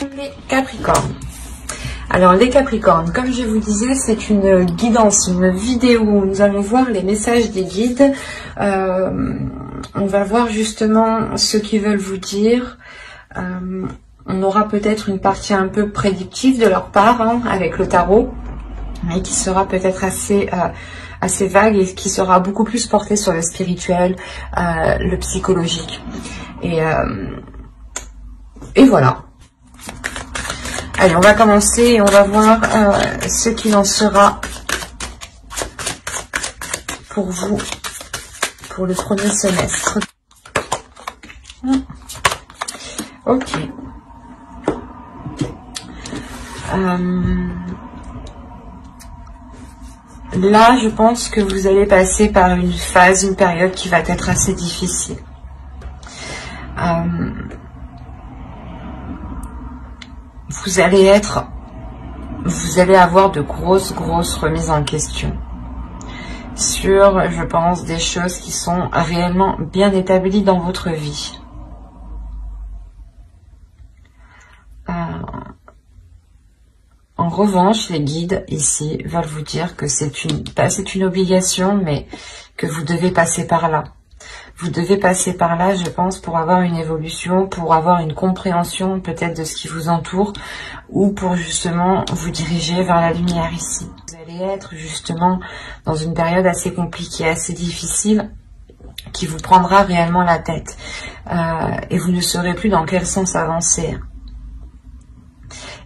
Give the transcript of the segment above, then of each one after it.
Les Capricornes. Alors les Capricornes, comme je vous disais, c'est une guidance, une vidéo où nous allons voir les messages des guides. On va voir justement ce qu'ils veulent vous dire. On aura peut-être une partie un peu prédictive de leur part avec le tarot, mais qui sera peut-être assez vague et qui sera beaucoup plus portée sur le spirituel, le psychologique. Et voilà. Allez, on va commencer et on va voir ce qu'il en sera pour vous pour le premier semestre. Ok. Là, je pense que vous allez passer par une phase, une période qui va être assez difficile. Vous allez avoir de grosses remises en question sur, je pense, des choses qui sont réellement bien établies dans votre vie. En revanche, les guides ici veulent vous dire que c'est une obligation, mais que vous devez passer par là. Vous devez passer par là, je pense, pour avoir une évolution, pour avoir une compréhension peut-être de ce qui vous entoure, ou pour justement vous diriger vers la lumière ici. Vous allez être justement dans une période assez compliquée, assez difficile, qui vous prendra réellement la tête. Et vous ne saurez plus dans quel sens avancer.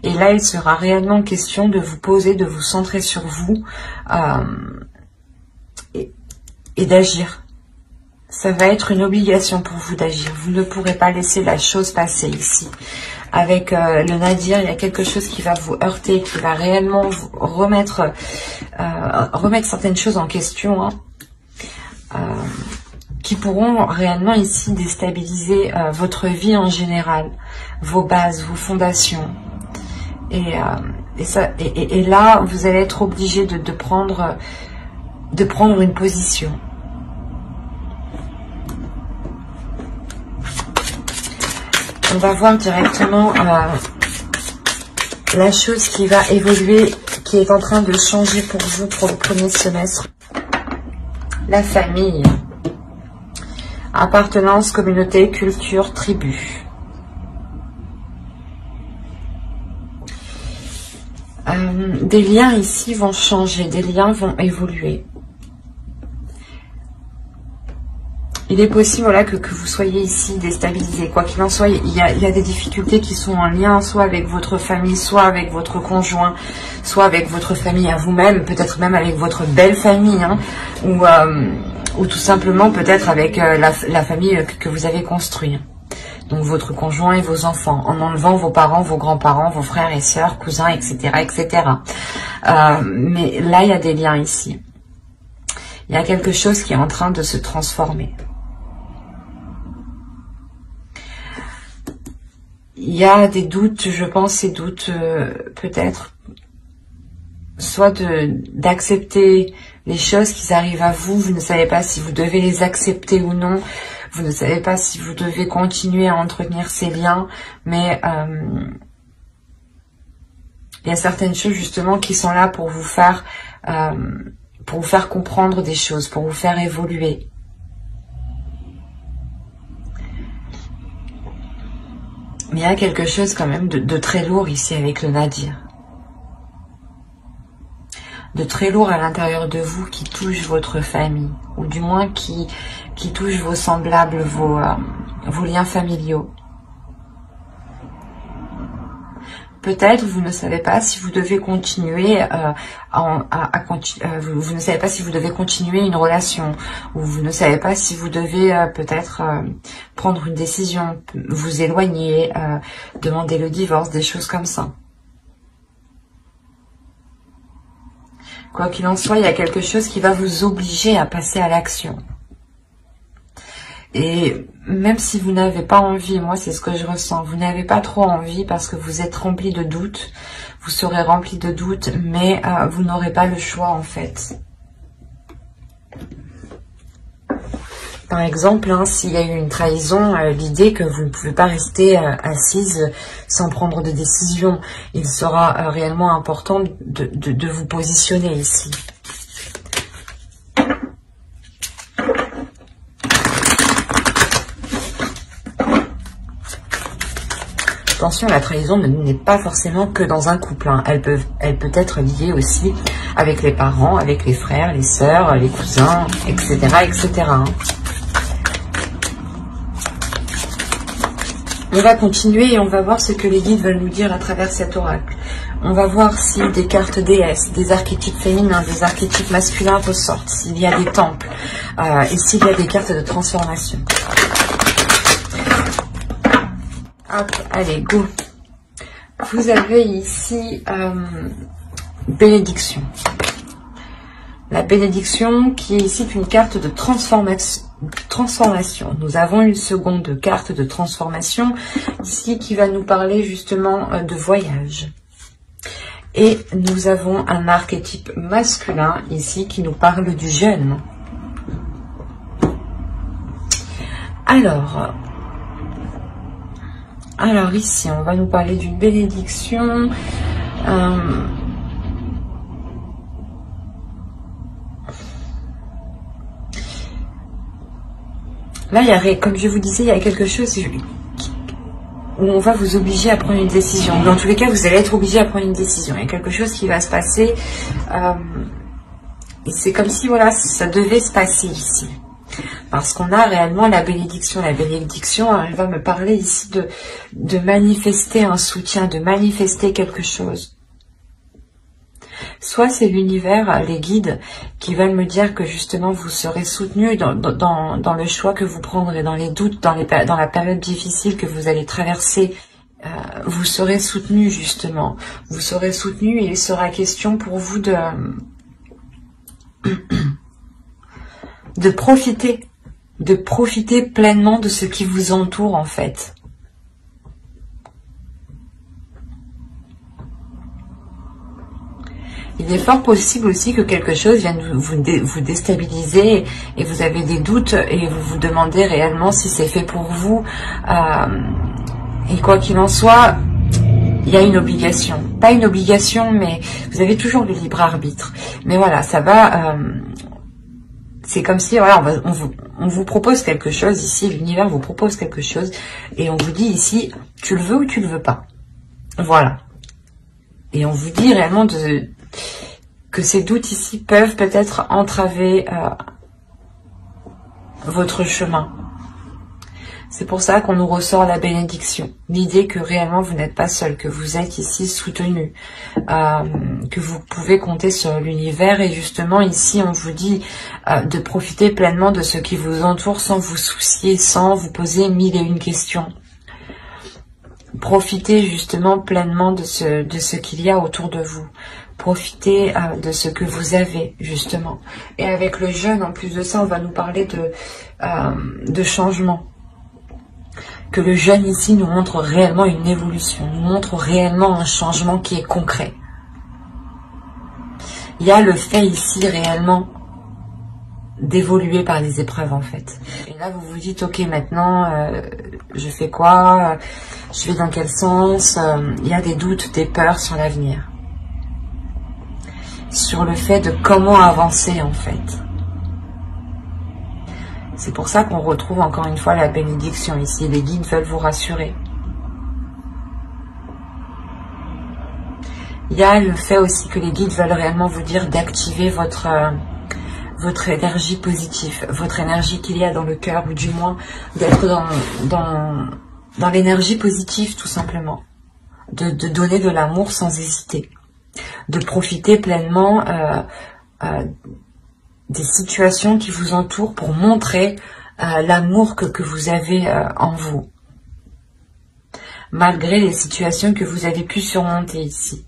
Et là, il sera réellement question de vous poser, de vous centrer sur vous et d'agir. Ça va être une obligation pour vous d'agir. Vous ne pourrez pas laisser la chose passer ici. Avec le Nadir, il y a quelque chose qui va vous heurter, qui va réellement vous remettre certaines choses en question, qui pourront réellement ici déstabiliser votre vie en général, vos bases, vos fondations. Et là, vous allez être obligé de prendre une position. On va voir directement la chose qui va évoluer, qui est en train de changer pour vous pour le premier semestre. La famille. Appartenance, communauté, culture, tribu. Des liens ici vont changer, des liens vont évoluer. Il est possible voilà, que vous soyez ici déstabilisé. Quoi qu'il en soit, il y a des difficultés qui sont en lien soit avec votre famille, soit avec votre conjoint, soit avec votre famille à vous-même, peut-être même avec votre belle famille, ou tout simplement peut-être avec la famille que vous avez construite. Donc votre conjoint et vos enfants, en enlevant vos parents, vos grands-parents, vos frères et sœurs, cousins, etc. etc. Mais là, il y a des liens ici. Il y a quelque chose qui est en train de se transformer. Il y a des doutes, je pense, ces doutes peut-être, soit d'accepter les choses qui arrivent à vous, vous ne savez pas si vous devez les accepter ou non, vous ne savez pas si vous devez continuer à entretenir ces liens, mais il y a certaines choses justement qui sont là pour vous faire comprendre des choses, pour vous faire évoluer. Mais il y a quelque chose quand même de très lourd ici avec le Nadir. De très lourd à l'intérieur de vous qui touche votre famille. Ou du moins qui touche vos semblables, vos liens familiaux. Peut-être vous ne savez pas si vous devez continuer vous ne savez pas si vous devez continuer une relation, ou vous ne savez pas si vous devez peut-être prendre une décision, vous éloigner, demander le divorce, des choses comme ça. Quoi qu'il en soit, il y a quelque chose qui va vous obliger à passer à l'action. Et même si vous n'avez pas envie, moi c'est ce que je ressens, vous n'avez pas trop envie parce que vous êtes rempli de doutes, vous serez rempli de doutes, mais vous n'aurez pas le choix en fait. Par exemple, hein, s'il y a eu une trahison, l'idée que vous ne pouvez pas rester assise sans prendre de décision. Il sera réellement important de vous positionner ici. Attention, la trahison n'est pas forcément que dans un couple. Hein. Elle peut être liée aussi avec les parents, avec les frères, les sœurs, les cousins, etc. etc. hein. On va continuer et on va voir ce que les guides veulent nous dire à travers cet oracle. On va voir si des cartes déesses, des archétypes féminins, des archétypes masculins ressortent, s'il y a des temples et s'il y a des cartes de transformation. Hop, allez, go. Vous avez ici bénédiction. La bénédiction qui est ici une carte de transformation. Nous avons une seconde carte de transformation ici qui va nous parler justement de voyage. Et nous avons un archétype masculin ici qui nous parle du jeûne. Alors ici, on va nous parler d'une bénédiction. Là, comme je vous disais, il y a quelque chose où on va vous obliger à prendre une décision. Dans tous les cas, vous allez être obligé à prendre une décision. Il y a quelque chose qui va se passer. Et c'est comme si, voilà, ça devait se passer ici. Parce qu'on a réellement la bénédiction. La bénédiction, elle va me parler ici de manifester un soutien, de manifester quelque chose. Soit c'est l'univers, les guides, qui veulent me dire que justement vous serez soutenu dans le choix que vous prendrez, dans les doutes, dans la période difficile que vous allez traverser. Vous serez soutenu justement. Vous serez soutenu et il sera question pour vous de profiter pleinement de ce qui vous entoure en fait. Il est fort possible aussi que quelque chose vienne vous déstabiliser et vous avez des doutes et vous vous demandez réellement si c'est fait pour vous. Et quoi qu'il en soit, il y a une obligation. Pas une obligation, mais vous avez toujours le libre arbitre. Mais voilà, ça va... c'est comme si, voilà, on vous propose quelque chose ici, l'univers vous propose quelque chose, et on vous dit ici, tu le veux ou tu le veux pas. Voilà. Et on vous dit réellement que ces doutes ici peuvent peut-être entraver votre chemin. C'est pour ça qu'on nous ressort la bénédiction. L'idée que réellement vous n'êtes pas seul, que vous êtes ici soutenu, que vous pouvez compter sur l'univers. Et justement ici on vous dit de profiter pleinement de ce qui vous entoure sans vous soucier, sans vous poser mille et une questions. Profitez justement pleinement de ce qu'il y a autour de vous. Profitez de ce que vous avez justement. Et avec le jeûne, en plus de ça, on va nous parler de changement. Que le jeûne ici nous montre réellement une évolution, nous montre réellement un changement qui est concret. Il y a le fait ici réellement d'évoluer par les épreuves en fait. Et là vous vous dites ok maintenant je fais quoi, je vais dans quel sens, il y a des doutes, des peurs sur l'avenir. Sur le fait de comment avancer en fait. C'est pour ça qu'on retrouve encore une fois la bénédiction ici. Les guides veulent vous rassurer. Il y a le fait aussi que les guides veulent réellement vous dire d'activer votre énergie positive, votre énergie qu'il y a dans le cœur, ou du moins d'être dans l'énergie positive tout simplement. De donner de l'amour sans hésiter. De profiter pleinement des situations qui vous entourent pour montrer l'amour que vous avez en vous. Malgré les situations que vous avez pu surmonter ici.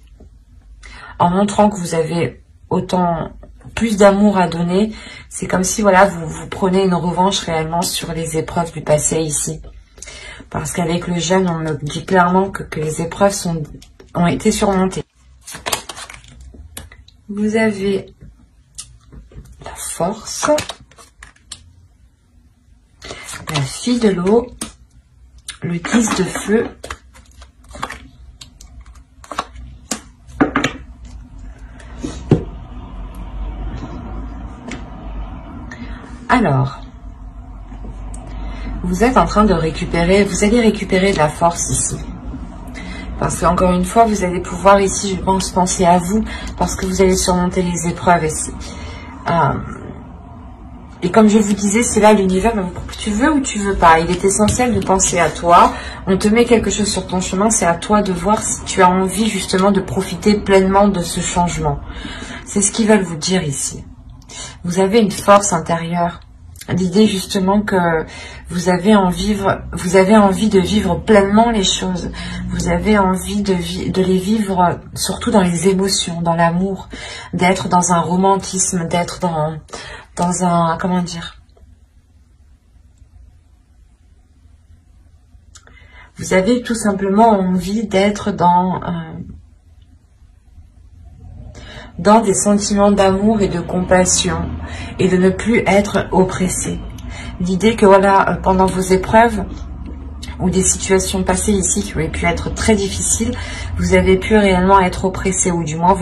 En montrant que vous avez plus d'amour à donner, c'est comme si voilà vous prenez une revanche réellement sur les épreuves du passé ici. Parce qu'avec le jeûne, on me dit clairement que les épreuves ont été surmontées. Vous avez la force la fille de l'eau, le 10 de feu, alors, vous êtes en train de récupérer, vous allez récupérer de la force ici. Parce qu'encore une fois, vous allez pouvoir ici, je pense, penser à vous, parce que vous allez surmonter les épreuves ici. Et comme je vous disais, c'est là l'univers, tu veux ou tu veux pas. Il est essentiel de penser à toi. On te met quelque chose sur ton chemin, c'est à toi de voir si tu as envie justement de profiter pleinement de ce changement. C'est ce qu'ils veulent vous dire ici. Vous avez une force intérieure. L'idée justement que vous avez envie de vivre pleinement les choses. Vous avez envie de les vivre surtout dans les émotions, dans l'amour, d'être dans un romantisme, d'être dans un, comment dire, vous avez tout simplement envie d'être dans des sentiments d'amour et de compassion et de ne plus être oppressé. L'idée que voilà, pendant vos épreuves ou des situations passées ici qui auraient pu être très difficiles, vous avez pu réellement être oppressé, ou du moins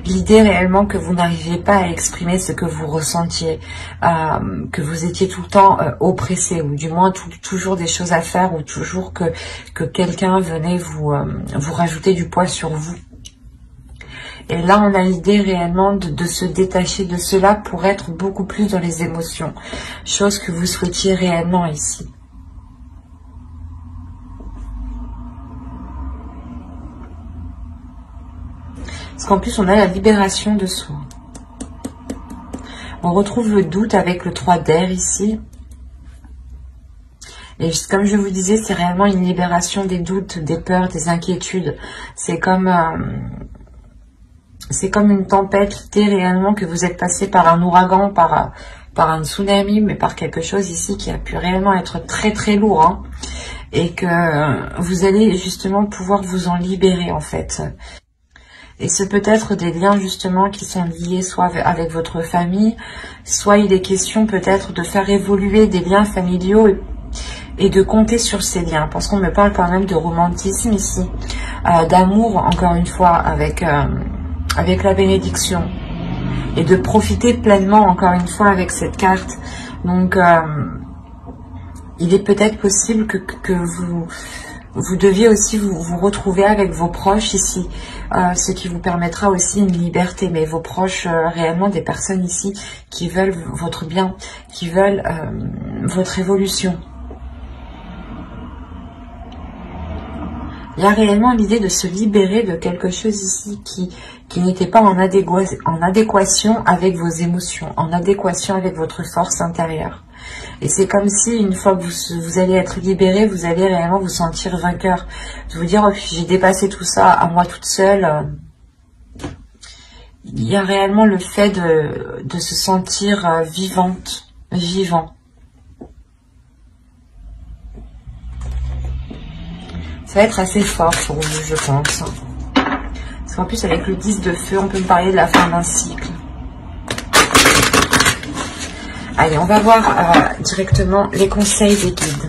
l'idée réellement que vous n'arriviez pas à exprimer ce que vous ressentiez, que vous étiez tout le temps oppressé, ou du moins toujours des choses à faire, ou toujours que quelqu'un venait vous rajouter du poids sur vous. Et là, on a l'idée réellement de se détacher de cela pour être beaucoup plus dans les émotions. Chose que vous souhaitiez réellement ici. Parce qu'en plus, on a la libération de soi. On retrouve le doute avec le 3 d'air ici. Et comme je vous disais, c'est réellement une libération des doutes, des peurs, des inquiétudes. C'est comme une tempête, l'idée réellement que vous êtes passé par un ouragan, par un tsunami, mais par quelque chose ici qui a pu réellement être très très lourd, hein, et que vous allez justement pouvoir vous en libérer en fait. Et ce peut être des liens justement qui sont liés soit avec votre famille, soit il est question peut-être de faire évoluer des liens familiaux et de compter sur ces liens, parce qu'on me parle quand même de romantisme ici, d'amour encore une fois avec la bénédiction, et de profiter pleinement encore une fois avec cette carte. Donc il est peut-être possible que vous deviez aussi vous retrouver avec vos proches ici, ce qui vous permettra aussi une liberté, mais vos proches, réellement des personnes ici qui veulent votre bien, qui veulent votre évolution. Il y a réellement l'idée de se libérer de quelque chose ici qui n'était pas en adéquation avec vos émotions, en adéquation avec votre force intérieure. Et c'est comme si, une fois que vous allez être libéré, vous allez réellement vous sentir vainqueur. De vous dire, oh, j'ai dépassé tout ça à moi toute seule. Il y a réellement le fait de se sentir vivant. Ça va être assez fort pour vous, je pense. Parce qu'en plus, avec le 10 de feu, on peut me parler de la fin d'un cycle. Allez, on va voir directement les conseils des guides.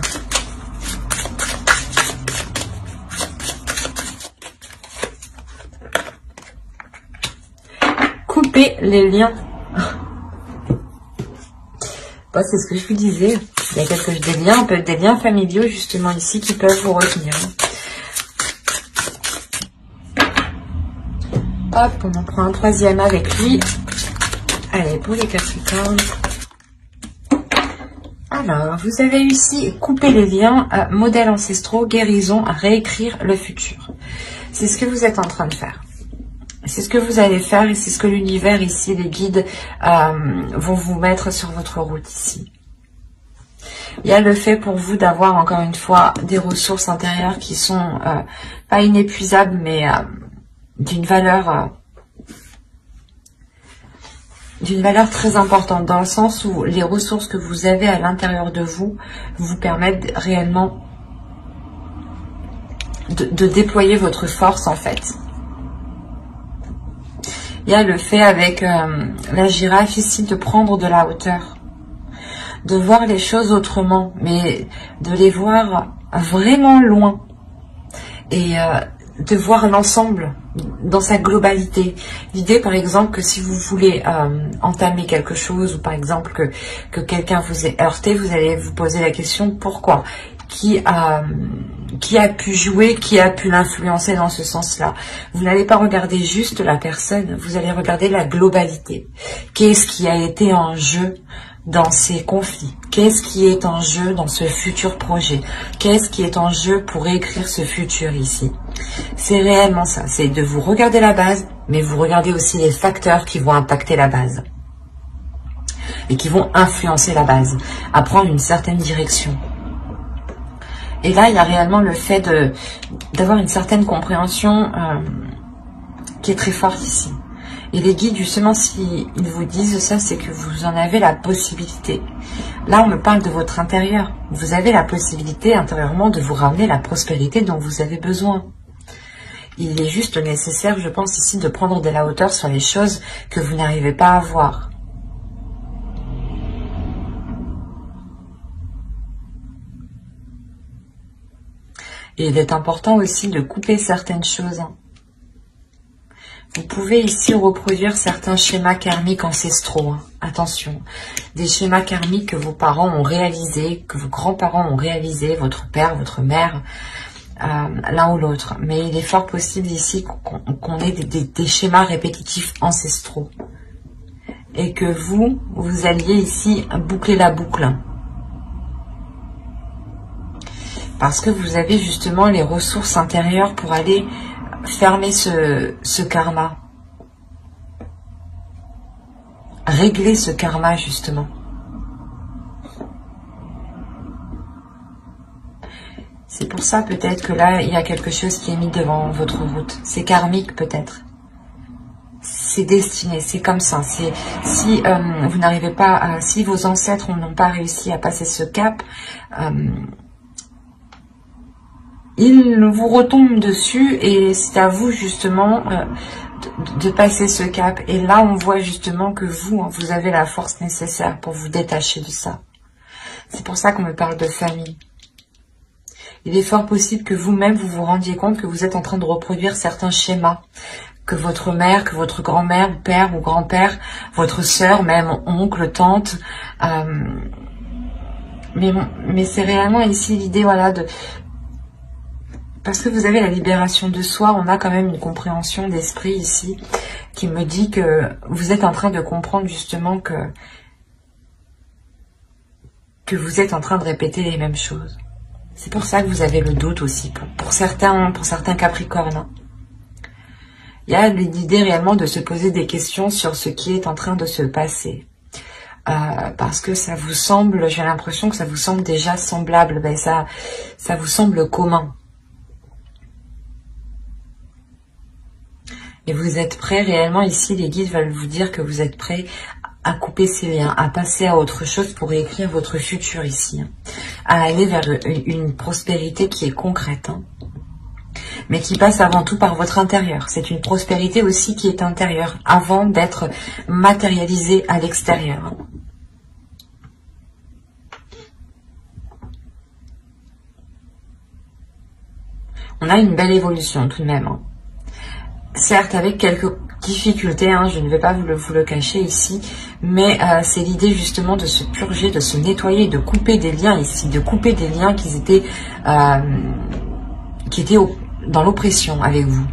Couper les liens. Bon, c'est ce que je vous disais. Il y a des liens familiaux justement ici qui peuvent vous retenir. Hop, on en prend un troisième avec lui. Allez, pour les Capricornes. Alors, vous avez réussi, couper les liens, modèles ancestraux, guérison, à réécrire le futur. C'est ce que vous êtes en train de faire. C'est ce que vous allez faire et c'est ce que l'univers ici, les guides, vont vous mettre sur votre route ici. Il y a le fait pour vous d'avoir encore une fois des ressources intérieures qui sont pas inépuisables, mais d'une valeur très importante, dans le sens où les ressources que vous avez à l'intérieur de vous vous permettent réellement de déployer votre force en fait. Il y a le fait avec la girafe ici de prendre de la hauteur. de voir les choses autrement, mais de les voir vraiment loin. Et de voir l'ensemble dans sa globalité. L'idée, par exemple, que si vous voulez entamer quelque chose, ou par exemple que quelqu'un vous ait heurté, vous allez vous poser la question pourquoi, qui a pu jouer, qui a pu l'influencer dans ce sens-là. Vous n'allez pas regarder juste la personne, vous allez regarder la globalité. Qu'est-ce qui a été en jeu dans ces conflits? Qu'est-ce qui est en jeu dans ce futur projet? Qu'est-ce qui est en jeu pour écrire ce futur ici? C'est réellement ça, c'est de vous regarder la base, mais vous regardez aussi les facteurs qui vont impacter la base et qui vont influencer la base à prendre une certaine direction. Et là, il y a réellement le fait d'avoir une certaine compréhension qui est très forte ici. Et les guides, justement, s'ils vous disent ça, c'est que vous en avez la possibilité. Là, on me parle de votre intérieur. Vous avez la possibilité intérieurement de vous ramener la prospérité dont vous avez besoin. Il est juste nécessaire, je pense, ici, de prendre de la hauteur sur les choses que vous n'arrivez pas à voir. Et il est important aussi de couper certaines choses. Vous pouvez ici reproduire certains schémas karmiques ancestraux. Attention, des schémas karmiques que vos parents ont réalisés, que vos grands-parents ont réalisés, votre père, votre mère, l'un ou l'autre. Mais il est fort possible ici qu'on ait des schémas répétitifs ancestraux. Et que vous alliez ici boucler la boucle. Parce que vous avez justement les ressources intérieures pour aller fermer ce karma. Régler ce karma, justement. C'est pour ça peut-être que là, il y a quelque chose qui est mis devant votre route. C'est karmique peut-être. C'est destiné, c'est comme ça. Si vous n'arrivez pas si vos ancêtres n'ont pas réussi à passer ce cap, il vous retombe dessus et c'est à vous justement de passer ce cap. Et là, on voit justement que vous avez la force nécessaire pour vous détacher de ça. C'est pour ça qu'on me parle de famille. Il est fort possible que vous-même, vous vous rendiez compte que vous êtes en train de reproduire certains schémas. Que votre mère, que votre grand-mère, père ou grand-père, votre sœur, même oncle, tante. Mais c'est réellement ici l'idée, voilà, parce que vous avez la libération de soi, on a quand même une compréhension d'esprit ici qui me dit que vous êtes en train de comprendre justement que vous êtes en train de répéter les mêmes choses. C'est pour ça que vous avez le doute aussi, pour certains Capricornes. Il y a l'idée réellement de se poser des questions sur ce qui est en train de se passer. Parce que ça vous semble, j'ai l'impression que ça vous semble déjà semblable, ben ça vous semble commun. Et vous êtes prêts réellement, ici les guides veulent vous dire que vous êtes prêts à couper ces liens, à passer à autre chose pour écrire votre futur ici. À aller vers une prospérité qui est concrète. Mais qui passe avant tout par votre intérieur. C'est une prospérité aussi qui est intérieure, avant d'être matérialisée à l'extérieur. On a une belle évolution tout de même. Certes, avec quelques difficultés, je ne vais pas vous le cacher ici, mais c'est l'idée justement de se purger, de se nettoyer, de couper des liens ici, de couper des liens qui étaient dans l'oppression avec vous.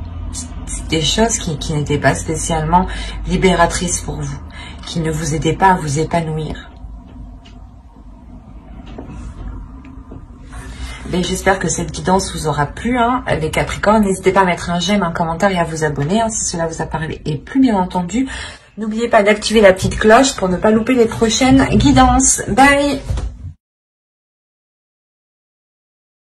Des choses qui n'étaient pas spécialement libératrices pour vous, qui ne vous aidaient pas à vous épanouir. J'espère que cette guidance vous aura plu, les Capricornes. N'hésitez pas à mettre un j'aime, un commentaire et à vous abonner si cela vous a parlé. Et plus bien entendu, n'oubliez pas d'activer la petite cloche pour ne pas louper les prochaines guidances. Bye!